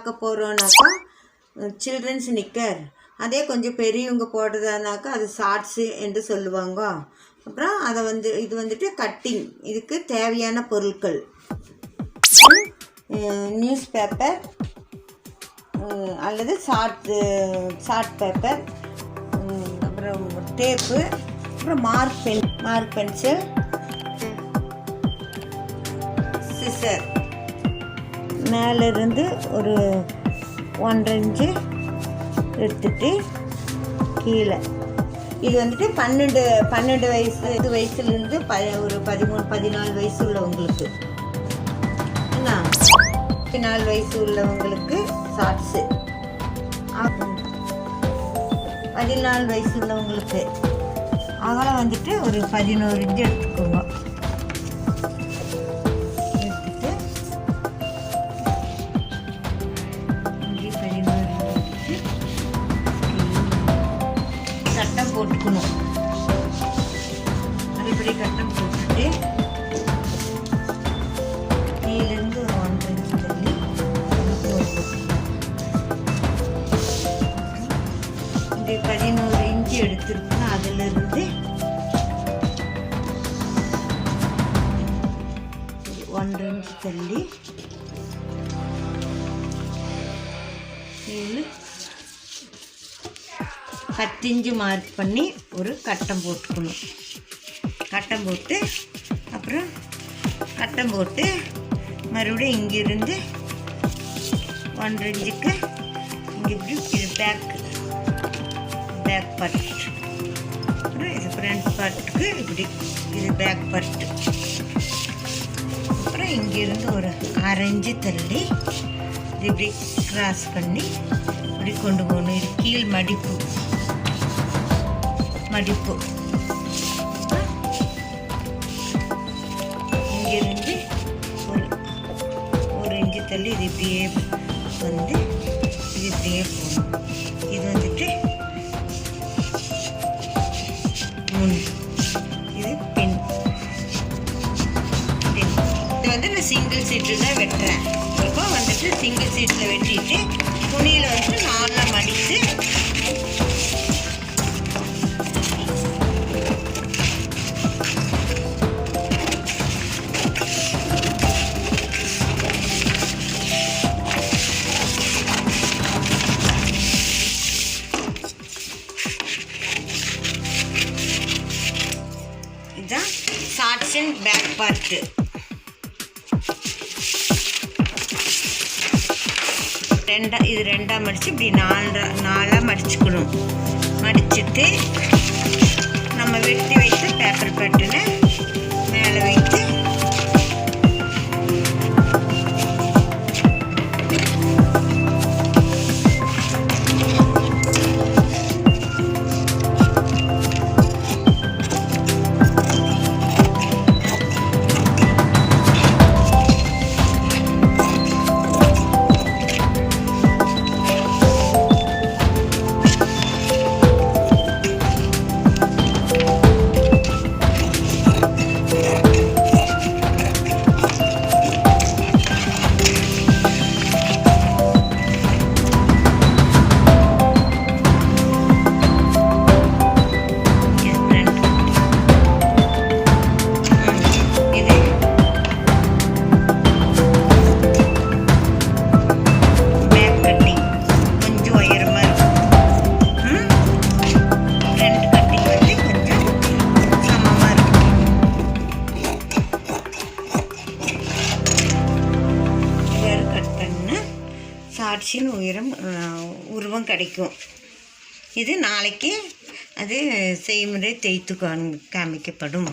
பார்க்க போகிறோன்னாக்கா children's knicker. அதே கொஞ்சம் பெரியவங்க போடுறதானாக்கா அது ஷார்ட்ஸு என்று சொல்லுவாங்க. அப்புறம் அதை இது வந்துட்டு கட்டிங். இதுக்கு தேவையான பொருட்கள் நியூஸ் பேப்பர் அல்லது ஷார்ட் பேப்பர், அப்புறம் டேப்பு, அப்புறம் மார்க் பென்சில், சிசர். மேலேருந்து ஒரு 1.5 இன்ச்சு எடுத்துட்டு கீழே இது வந்துட்டு 12 வயசுலேருந்து ஒரு 13-14 வயசு உள்ளவங்களுக்கு, என்ன 14 வயசு உள்ளவங்களுக்கு ஷார்ட்ஸு, 14 வயசு உள்ளவங்களுக்கு அகலம் வந்துட்டு ஒரு 11 இன்ச்சு எடுத்துக்கோங்க. கட்டம் போட்டுக்கணும். அரைப்படி கட்டம் போட்டுட்டு கீழேருந்து ஒரு 1.5 இன்ச்சு தள்ளி இந்த 11 இன்ச்சு எடுத்துருக்கோம். அதிலிருந்து 1.5 இன்ச்சு தள்ளி கீழே 10 இன்ச்சு மார்க் பண்ணி ஒரு கட்டம் போட்டுக்கணும். கட்டம் போட்டு அப்புறம் கட்டம் போட்டு மறுபடியும் இங்கிருந்து 1.5 இன்ச்சுக்கு இங்கே இப்படி இது பேக் பார்ட், அப்புறம் இது ஃப்ரண்ட் பார்ட்டுக்கு இப்படி இது பேக் பார்ட்டு. அப்புறம் இங்கிருந்து ஒரு 1/2 இன்ச்சு தள்ளி இது இப்படி கிராஸ் பண்ணி இப்படி கொண்டு போகணும். இது கீழ் மடிப்பு இங்கிருந்து ஒரு இன்ச்சு தள்ளி இது இப்படியே இது இப்படியே போகணும். இது வந்துட்டு இது பின். இது நான் சிங்கிள் சீட்டில் தான் வெட்டுறேன். இப்போ வந்துட்டு சிங்கிள் சீட்டில் வெட்டிட்டு துணியில் வந்து 4 மடித்து இதுதான் ஷார்ட்ஸ் அண்ட் பேக் பார்ட்டு. இது ரெண்டாக மடித்து இப்படி 4 மடிச்சுக்கணும். மடிச்சுட்டு நம்ம வெட்டி வைத்து பேப்பர் பட்டுன்னு மேலே வைத்து ஷார்ட்ஸின் உருவம் கிடைக்கும். இது நாளைக்கு அது செய்முறை தேய்த்து காமிக்கப்படும்.